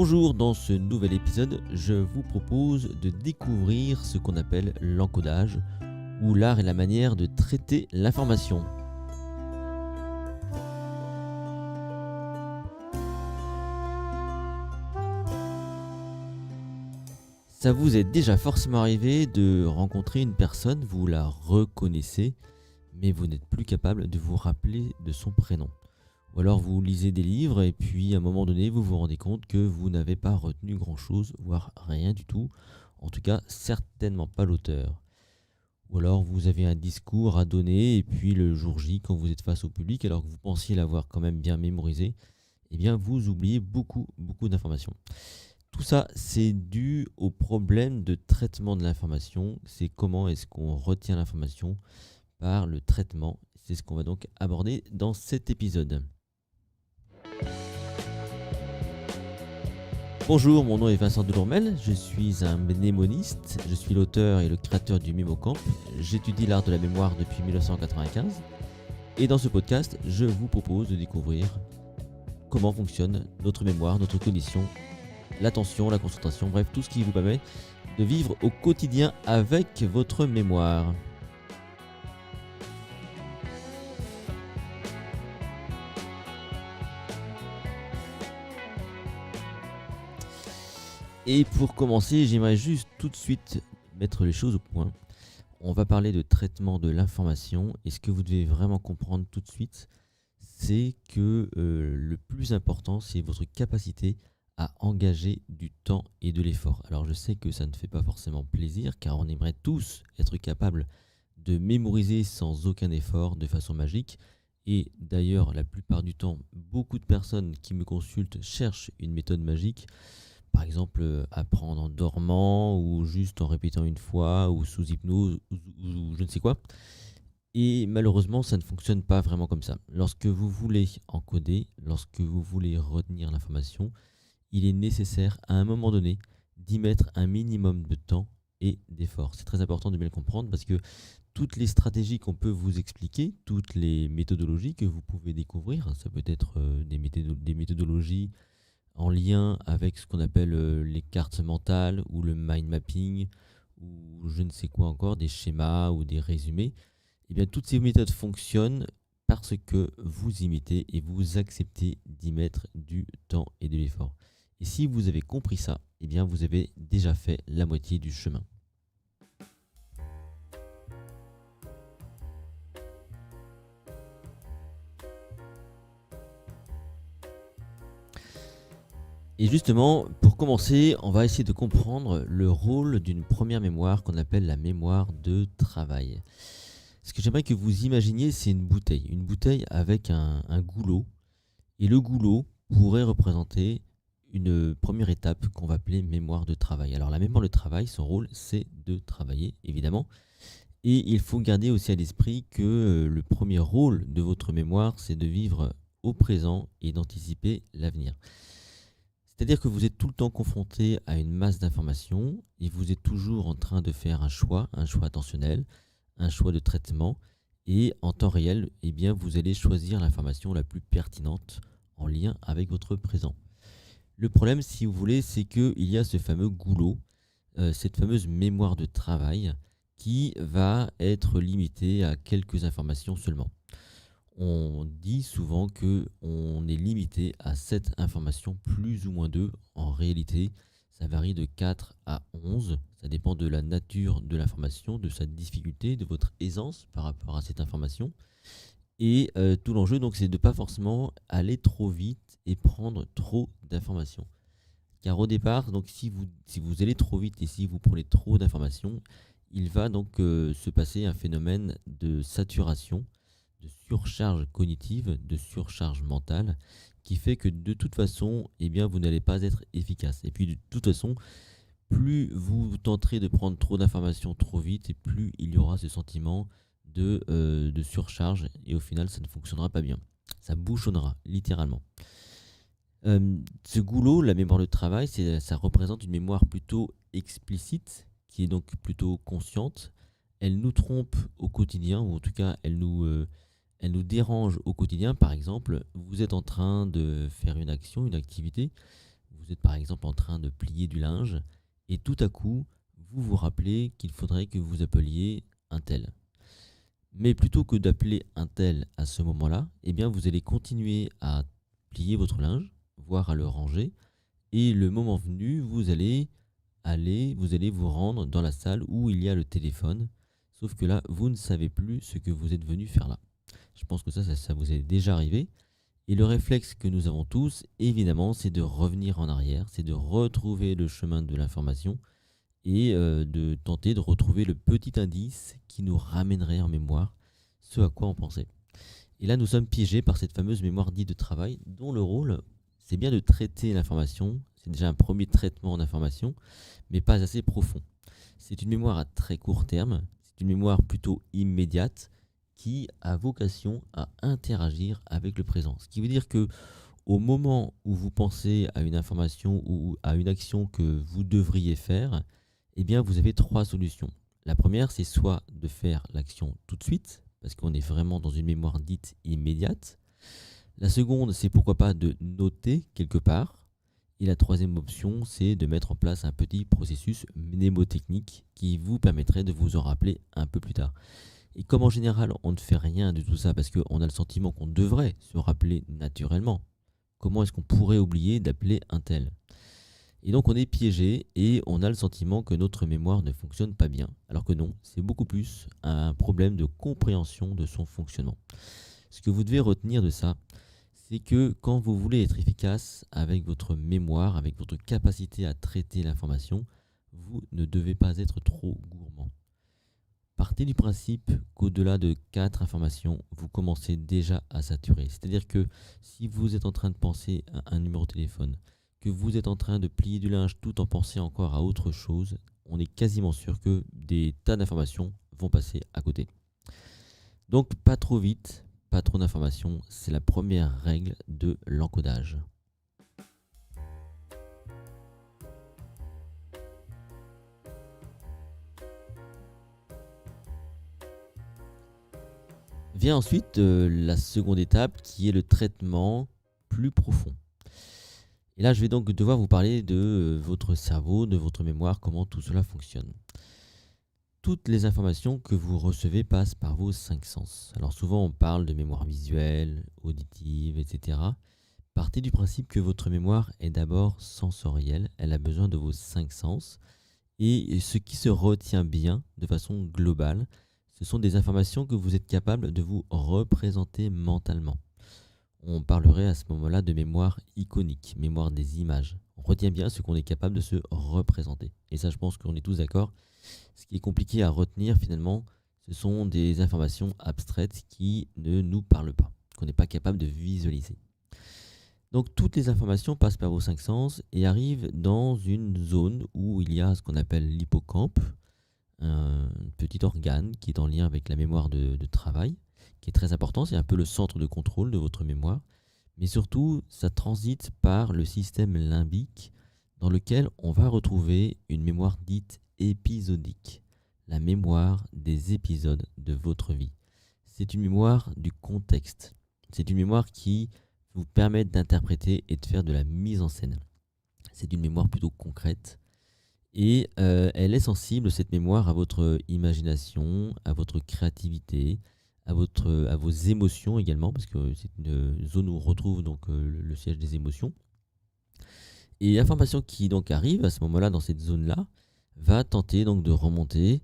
Bonjour, dans ce nouvel épisode, je vous propose de découvrir ce qu'on appelle l'encodage, ou l'art et la manière de traiter l'information. Ça vous est déjà forcément arrivé de rencontrer une personne, vous la reconnaissez, mais vous n'êtes plus capable de vous rappeler de son prénom. Ou alors vous lisez des livres et puis à un moment donné, vous vous rendez compte que vous n'avez pas retenu grand-chose, voire rien du tout. En tout cas, certainement pas l'auteur. Ou alors vous avez un discours à donner et puis le jour J, quand vous êtes face au public, alors que vous pensiez l'avoir quand même bien mémorisé, eh bien vous oubliez beaucoup d'informations. Tout ça, c'est dû au problème de traitement de l'information. C'est comment est-ce qu'on retient l'information par le traitement. C'est ce qu'on va donc aborder dans cet épisode. Bonjour, mon nom est Vincent Delourmel, je suis un mnémoniste, je suis l'auteur et le créateur du MémoCamp. J'étudie l'art de la mémoire depuis 1995 et dans ce podcast, je vous propose de découvrir comment fonctionne notre mémoire, notre cognition, l'attention, la concentration, bref, tout ce qui vous permet de vivre au quotidien avec votre mémoire. Et pour commencer, j'aimerais juste tout de suite mettre les choses au point. On va parler de traitement de l'information et ce que vous devez vraiment comprendre tout de suite, c'est que le plus important, c'est votre capacité à engager du temps et de l'effort. Alors je sais que ça ne fait pas forcément plaisir car on aimerait tous être capables de mémoriser sans aucun effort de façon magique. Et d'ailleurs, la plupart du temps, beaucoup de personnes qui me consultent cherchent une méthode magique. Par exemple, apprendre en dormant ou juste en répétant une fois ou sous hypnose ou je ne sais quoi. Et malheureusement, ça ne fonctionne pas vraiment comme ça. Lorsque vous voulez encoder, lorsque vous voulez retenir l'information, il est nécessaire à un moment donné d'y mettre un minimum de temps et d'effort. C'est très important de bien le comprendre parce que toutes les stratégies qu'on peut vous expliquer, toutes les méthodologies que vous pouvez découvrir, ça peut être des méthodologies en lien avec ce qu'on appelle les cartes mentales ou le mind mapping ou je ne sais quoi encore, des schémas ou des résumés. Eh bien, toutes ces méthodes fonctionnent parce que vous imitez et vous acceptez d'y mettre du temps et de l'effort. Et si vous avez compris ça, eh bien, vous avez déjà fait la moitié du chemin. Et justement, pour commencer, on va essayer de comprendre le rôle d'une première mémoire qu'on appelle la mémoire de travail. Ce que j'aimerais que vous imaginiez, c'est une bouteille avec un goulot. Et le goulot pourrait représenter une première étape qu'on va appeler mémoire de travail. Alors la mémoire de travail, son rôle, c'est de travailler, évidemment. Et il faut garder aussi à l'esprit que le premier rôle de votre mémoire, c'est de vivre au présent et d'anticiper l'avenir. C'est-à-dire que vous êtes tout le temps confronté à une masse d'informations et vous êtes toujours en train de faire un choix attentionnel, un choix de traitement. Et en temps réel, eh bien, vous allez choisir l'information la plus pertinente en lien avec votre présent. Le problème, si vous voulez, c'est qu'il y a ce fameux goulot, cette fameuse mémoire de travail qui va être limitée à quelques informations seulement. On dit souvent qu'on est limité à 7 informations, plus ou moins 2. En réalité, ça varie de 4 à 11. Ça dépend de la nature de l'information, de sa difficulté, de votre aisance par rapport à cette information. Et tout l'enjeu, donc, c'est de ne pas forcément aller trop vite et prendre trop d'informations. Car au départ, donc, si vous allez trop vite et si vous prenez trop d'informations, il va donc se passer un phénomène de saturation, de surcharge cognitive, de surcharge mentale, qui fait que de toute façon, eh bien, vous n'allez pas être efficace. Et puis de toute façon, plus vous tenterez de prendre trop d'informations trop vite, et plus il y aura ce sentiment de surcharge, et au final, ça ne fonctionnera pas bien. Ça bouchonnera, littéralement. Ce goulot, la mémoire de travail, ça représente une mémoire plutôt explicite, qui est donc plutôt consciente. Elle nous trompe au quotidien, ou en tout cas, elle nous dérange au quotidien. Par exemple, vous êtes en train de faire une action, une activité, vous Vous êtes par exemple en train de plier du linge et tout à coup, vous vous rappelez qu'il faudrait que vous appeliez un tel. Mais plutôt que d'appeler un tel à ce moment-là, eh bien vous allez continuer à plier votre linge, voire à le ranger, et le moment venu, vous allez vous rendre dans la salle où il y a le téléphone, sauf que là, vous ne savez plus ce que vous êtes venu faire là. Je pense que ça vous est déjà arrivé. Et le réflexe que nous avons tous, évidemment, c'est de revenir en arrière, c'est de retrouver le chemin de l'information et de tenter de retrouver le petit indice qui nous ramènerait en mémoire ce à quoi on pensait. Et là, nous sommes piégés par cette fameuse mémoire dite de travail, dont le rôle, c'est bien de traiter l'information. C'est déjà un premier traitement en information, mais pas assez profond. C'est une mémoire à très court terme, c'est une mémoire plutôt immédiate qui a vocation à interagir avec le présent. Ce qui veut dire que au moment où vous pensez à une information ou à une action que vous devriez faire, eh bien vous avez trois solutions. La première, c'est soit de faire l'action tout de suite, parce qu'on est vraiment dans une mémoire dite immédiate. La seconde, c'est pourquoi pas de noter quelque part. Et la troisième option, c'est de mettre en place un petit processus mnémotechnique qui vous permettrait de vous en rappeler un peu plus tard. Et comme en général, on ne fait rien de tout ça parce qu'on a le sentiment qu'on devrait se rappeler naturellement, comment est-ce qu'on pourrait oublier d'appeler un tel? Et donc on est piégé et on a le sentiment que notre mémoire ne fonctionne pas bien. Alors que non, c'est beaucoup plus un problème de compréhension de son fonctionnement. Ce que vous devez retenir de ça, c'est que quand vous voulez être efficace avec votre mémoire, avec votre capacité à traiter l'information, vous ne devez pas être trop gourmand. Partez du principe qu'au-delà de 4 informations, vous commencez déjà à saturer. C'est-à-dire que si vous êtes en train de penser à un numéro de téléphone, que vous êtes en train de plier du linge tout en pensant encore à autre chose, on est quasiment sûr que des tas d'informations vont passer à côté. Donc pas trop vite, pas trop d'informations, c'est la première règle de l'encodage. Vient ensuite la seconde étape qui est le traitement plus profond. Et là, je vais donc devoir vous parler de votre cerveau, de votre mémoire, comment tout cela fonctionne. Toutes les informations que vous recevez passent par vos 5 sens. Alors souvent, on parle de mémoire visuelle, auditive, etc. Partez du principe que votre mémoire est d'abord sensorielle. Elle a besoin de vos 5 sens. Et ce qui se retient bien, de façon globale, ce sont des informations que vous êtes capable de vous représenter mentalement. On parlerait à ce moment-là de mémoire iconique, mémoire des images. On retient bien ce qu'on est capable de se représenter. Et ça, je pense qu'on est tous d'accord. Ce qui est compliqué à retenir finalement, ce sont des informations abstraites qui ne nous parlent pas, qu'on n'est pas capable de visualiser. Donc toutes les informations passent par vos 5 sens et arrivent dans une zone où il y a ce qu'on appelle l'hippocampe, un petit organe qui est en lien avec la mémoire de travail, qui est très important, c'est un peu le centre de contrôle de votre mémoire, mais surtout ça transite par le système limbique dans lequel on va retrouver une mémoire dite épisodique, la mémoire des épisodes de votre vie. C'est une mémoire du contexte, c'est une mémoire qui vous permet d'interpréter et de faire de la mise en scène. C'est une mémoire plutôt concrète. Et elle est sensible, cette mémoire, à votre imagination, à votre créativité, à vos émotions également, parce que c'est une zone où on retrouve donc le siège des émotions. Et l'information qui donc arrive à ce moment-là, dans cette zone-là, va tenter donc de remonter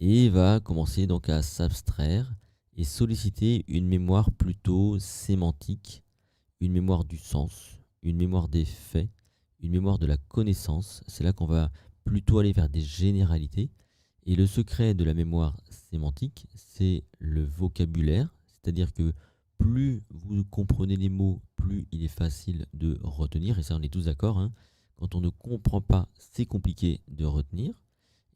et va commencer donc à s'abstraire et solliciter une mémoire plutôt sémantique, une mémoire du sens, une mémoire des faits, une mémoire de la connaissance. C'est là qu'on va plutôt aller vers des généralités. Et le secret de la mémoire sémantique, c'est le vocabulaire. C'est-à-dire que plus vous comprenez les mots, plus il est facile de retenir. Et ça, on est tous d'accord, hein. Quand on ne comprend pas, c'est compliqué de retenir.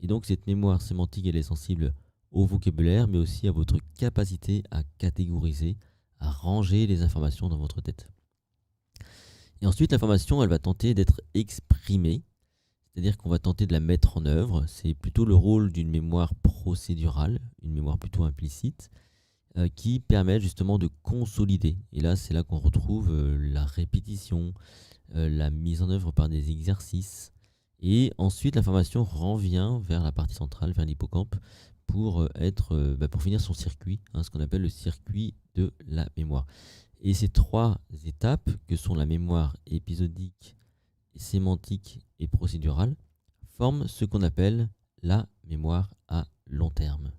Et donc, cette mémoire sémantique, elle est sensible au vocabulaire, mais aussi à votre capacité à catégoriser, à ranger les informations dans votre tête. Et ensuite, l'information, elle va tenter d'être exprimée. C'est-à-dire qu'on va tenter de la mettre en œuvre. C'est plutôt le rôle d'une mémoire procédurale, une mémoire plutôt implicite. qui permettent justement de consolider. Et là, c'est là qu'on retrouve la répétition, la mise en œuvre par des exercices. Et ensuite, l'information revient vers la partie centrale, vers l'hippocampe, pour finir son circuit, hein, ce qu'on appelle le circuit de la mémoire. Et ces trois étapes, que sont la mémoire épisodique, sémantique et procédurale, forment ce qu'on appelle la mémoire à long terme.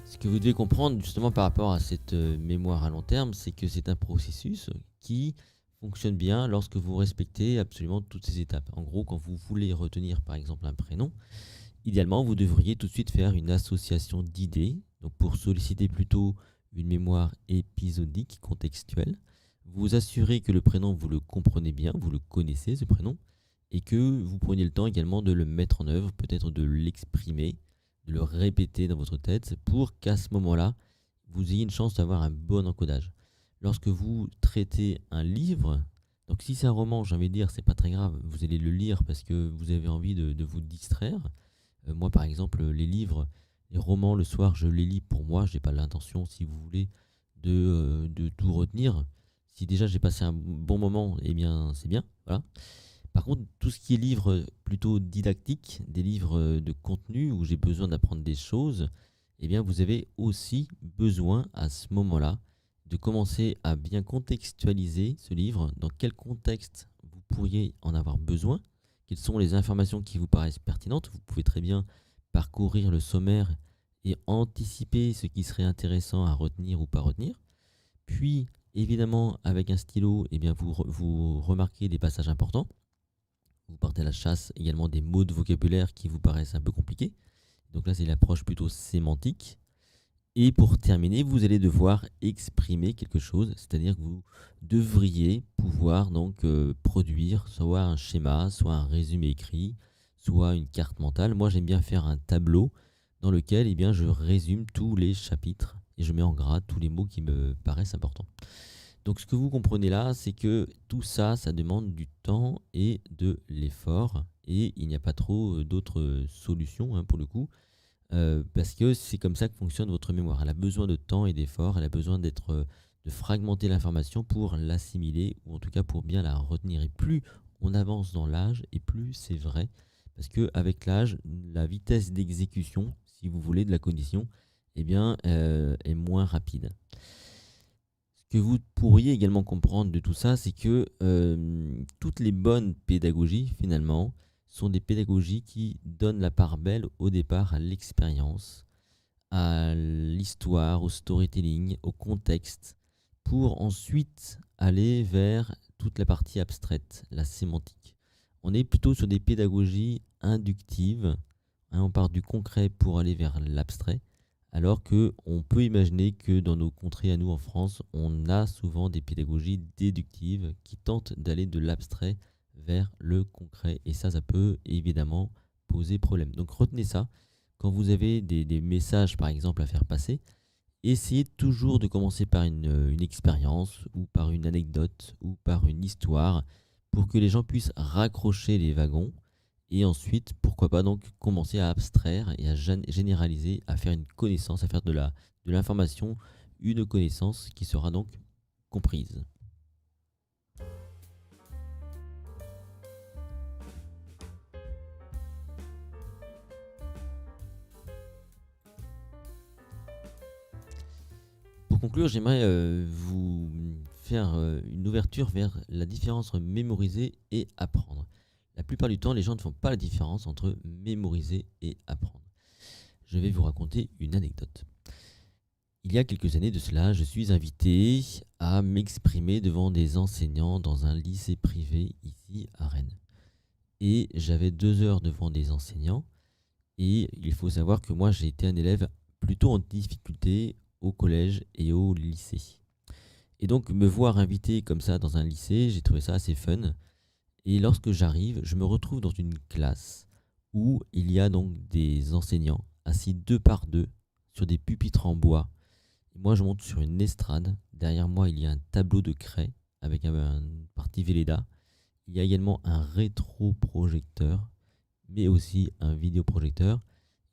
Ce que vous devez comprendre justement par rapport à cette mémoire à long terme, c'est que c'est un processus qui fonctionne bien lorsque vous respectez absolument toutes ces étapes. En gros, quand vous voulez retenir par exemple un prénom, idéalement, vous devriez tout de suite faire une association d'idées, donc pour solliciter plutôt une mémoire épisodique, contextuelle. Vous assurez que le prénom, vous le comprenez bien, vous le connaissez, ce prénom, et que vous preniez le temps également de le mettre en œuvre, peut-être de l'exprimer, de le répéter dans votre tête, pour qu'à ce moment-là, vous ayez une chance d'avoir un bon encodage. Lorsque vous traitez un livre, donc si c'est un roman, j'ai envie de dire, c'est pas très grave, vous allez le lire parce que vous avez envie de vous distraire. Moi, par exemple, les livres, les romans, le soir, je les lis pour moi. Je n'ai pas l'intention, si vous voulez, de tout retenir. Si déjà j'ai passé un bon moment, eh bien, c'est bien. Voilà. Par contre, tout ce qui est livres plutôt didactiques, des livres de contenu où j'ai besoin d'apprendre des choses, eh bien, vous avez aussi besoin à ce moment-là de commencer à bien contextualiser ce livre, dans quel contexte vous pourriez en avoir besoin, quelles sont les informations qui vous paraissent pertinentes. Vous pouvez très bien parcourir le sommaire et anticiper ce qui serait intéressant à retenir ou pas retenir. Puis, évidemment, avec un stylo, eh bien, vous remarquez des passages importants. Vous partez à la chasse également des mots de vocabulaire qui vous paraissent un peu compliqués. Donc là, c'est l'approche plutôt sémantique. Et pour terminer, vous allez devoir exprimer quelque chose, c'est-à-dire que vous devriez pouvoir donc produire soit un schéma, soit un résumé écrit, soit une carte mentale. Moi, j'aime bien faire un tableau dans lequel eh bien, je résume tous les chapitres et je mets en gras tous les mots qui me paraissent importants. Donc ce que vous comprenez là, c'est que tout ça, ça demande du temps et de l'effort et il n'y a pas trop d'autres solutions hein, pour le coup. Parce que c'est comme ça que fonctionne votre mémoire. Elle a besoin de temps et d'effort, elle a besoin de fragmenter l'information pour l'assimiler, ou en tout cas pour bien la retenir. Et plus on avance dans l'âge, et plus c'est vrai, parce qu'avec l'âge, la vitesse d'exécution, si vous voulez, de la cognition, eh bien, est moins rapide. Ce que vous pourriez également comprendre de tout ça, c'est que toutes les bonnes pédagogies, finalement, sont des pédagogies qui donnent la part belle au départ à l'expérience, à l'histoire, au storytelling, au contexte, pour ensuite aller vers toute la partie abstraite, la sémantique. On est plutôt sur des pédagogies inductives, hein, on part du concret pour aller vers l'abstrait, alors que on peut imaginer que dans nos contrées à nous en France, on a souvent des pédagogies déductives qui tentent d'aller de l'abstrait vers le concret. Et ça peut évidemment poser problème. Donc retenez ça. Quand vous avez des messages, par exemple, à faire passer, essayez toujours de commencer par une expérience ou par une anecdote ou par une histoire pour que les gens puissent raccrocher les wagons et ensuite, pourquoi pas donc commencer à abstraire et à généraliser, à faire une connaissance, à faire de l'information une connaissance qui sera donc comprise. Pour conclure, j'aimerais vous faire une ouverture vers la différence entre mémoriser et apprendre. La plupart du temps, les gens ne font pas la différence entre mémoriser et apprendre. Je vais vous raconter une anecdote. Il y a quelques années de cela, je suis invité à m'exprimer devant des enseignants dans un lycée privé ici à Rennes. Et j'avais 2 heures devant des enseignants. Et il faut savoir que moi, j'ai été un élève plutôt en difficulté au collège et au lycée. Et donc, me voir invité comme ça dans un lycée, j'ai trouvé ça assez fun. Et lorsque j'arrive, je me retrouve dans une classe où il y a donc des enseignants assis 2 par 2 sur des pupitres en bois. Et moi, je monte sur une estrade. Derrière moi, il y a un tableau de craie avec une partie Velleda. Il y a également un rétroprojecteur, mais aussi un vidéoprojecteur.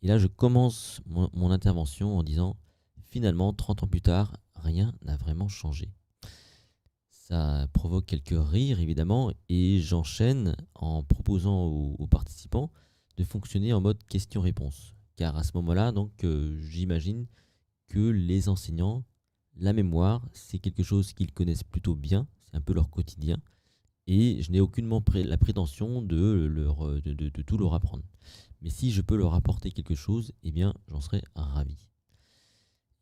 Et là, je commence mon intervention en disant, finalement, 30 ans plus tard, rien n'a vraiment changé. Ça provoque quelques rires, évidemment, et j'enchaîne en proposant aux participants de fonctionner en mode question-réponse. Car à ce moment-là, donc, j'imagine que les enseignants, la mémoire, c'est quelque chose qu'ils connaissent plutôt bien, c'est un peu leur quotidien, et je n'ai aucunement la prétention de tout leur apprendre. Mais si je peux leur apporter quelque chose, eh bien, j'en serais ravi.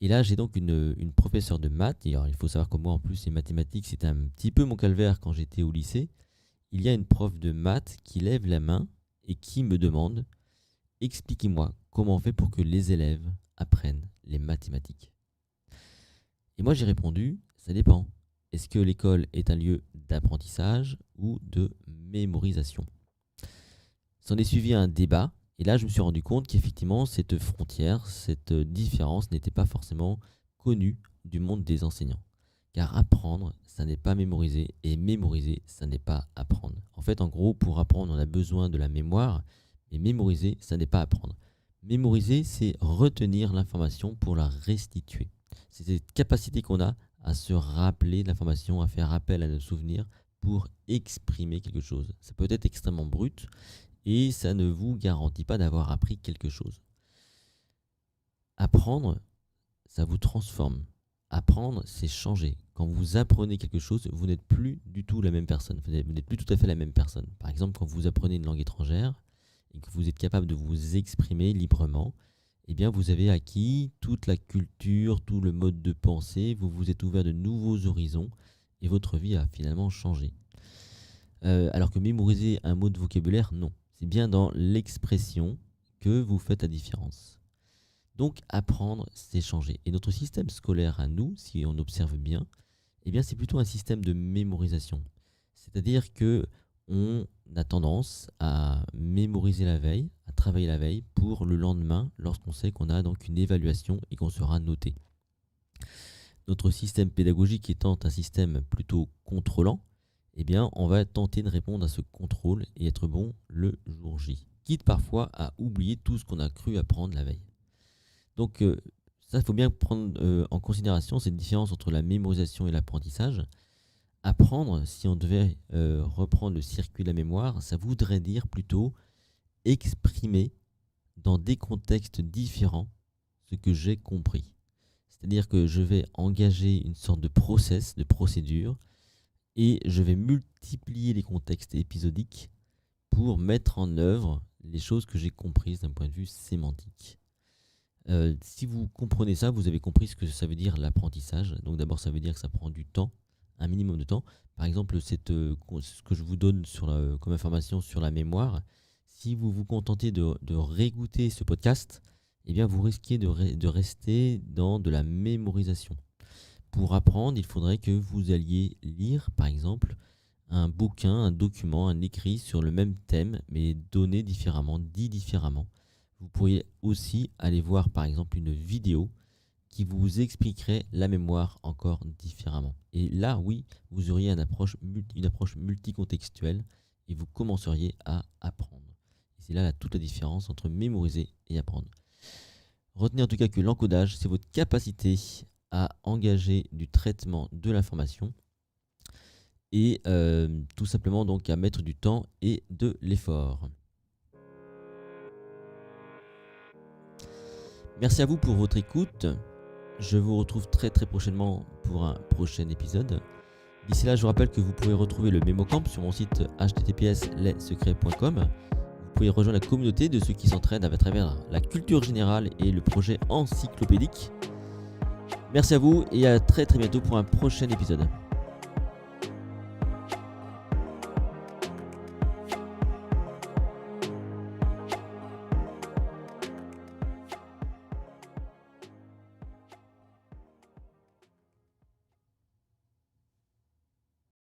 Et là, j'ai donc une professeure de maths. Et alors, il faut savoir que moi, en plus, les mathématiques, c'était un petit peu mon calvaire quand j'étais au lycée. Il y a une prof de maths qui lève la main et qui me demande « Expliquez-moi comment on fait pour que les élèves apprennent les mathématiques ?» Et moi, j'ai répondu « Ça dépend. Est-ce que l'école est un lieu d'apprentissage ou de mémorisation ?» S'en est suivi un débat. Et là, je me suis rendu compte qu'effectivement, cette frontière, cette différence n'était pas forcément connue du monde des enseignants. Car apprendre, ça n'est pas mémoriser, et mémoriser, ça n'est pas apprendre. En fait, en gros, pour apprendre, on a besoin de la mémoire, mais mémoriser, ça n'est pas apprendre. Mémoriser, c'est retenir l'information pour la restituer. C'est cette capacité qu'on a à se rappeler de l'information, à faire appel à nos souvenirs pour exprimer quelque chose. Ça peut être extrêmement brut, et ça ne vous garantit pas d'avoir appris quelque chose. Apprendre, ça vous transforme. Apprendre, c'est changer. Quand vous apprenez quelque chose, vous n'êtes plus du tout la même personne. Vous n'êtes plus tout à fait la même personne. Par exemple, quand vous apprenez une langue étrangère et que vous êtes capable de vous exprimer librement, eh bien, vous avez acquis toute la culture, tout le mode de pensée, vous vous êtes ouvert de nouveaux horizons et votre vie a finalement changé. Alors que mémoriser un mot de vocabulaire, non. C'est bien dans l'expression que vous faites la différence. Donc apprendre, c'est changer. Et notre système scolaire à nous, si on observe bien, eh bien c'est plutôt un système de mémorisation. C'est-à-dire que on a tendance à mémoriser la veille, à travailler la veille pour le lendemain, lorsqu'on sait qu'on a donc une évaluation et qu'on sera noté. Notre système pédagogique étant un système plutôt contrôlant, eh bien, on va tenter de répondre à ce contrôle et être bon le jour J, quitte parfois à oublier tout ce qu'on a cru apprendre la veille. Donc, ça, il faut bien prendre en considération cette différence entre la mémorisation et l'apprentissage. Apprendre, si on devait reprendre le circuit de la mémoire, ça voudrait dire plutôt exprimer dans des contextes différents ce que j'ai compris. C'est-à-dire que je vais engager une sorte de process, de procédure, et je vais multiplier les contextes épisodiques pour mettre en œuvre les choses que j'ai comprises d'un point de vue sémantique. Si vous comprenez ça, vous avez compris ce que ça veut dire l'apprentissage. Donc d'abord, ça veut dire que ça prend du temps, un minimum de temps. Par exemple, ce que je vous donne comme information sur la mémoire, si vous vous contentez de réécouter ce podcast, eh bien vous risquez de rester dans de la mémorisation. Pour apprendre, il faudrait que vous alliez lire, par exemple, un bouquin, un document, un écrit sur le même thème, mais donné différemment, dit différemment. Vous pourriez aussi aller voir, par exemple, une vidéo qui vous expliquerait la mémoire encore différemment. Et là, oui, vous auriez une approche multicontextuelle et vous commenceriez à apprendre. Et c'est là toute la différence entre mémoriser et apprendre. Retenez en tout cas que l'encodage, c'est votre capacité à engager du traitement de l'information et tout simplement donc à mettre du temps et de l'effort. Merci à vous pour votre écoute. Je vous retrouve très prochainement pour un prochain épisode. D'ici là, je vous rappelle que vous pouvez retrouver le MemoCamp sur mon site https://lessecrets.com. Vous pouvez rejoindre la communauté de ceux qui s'entraînent à travers la culture générale et le projet encyclopédique. Merci à vous et à très bientôt pour un prochain épisode.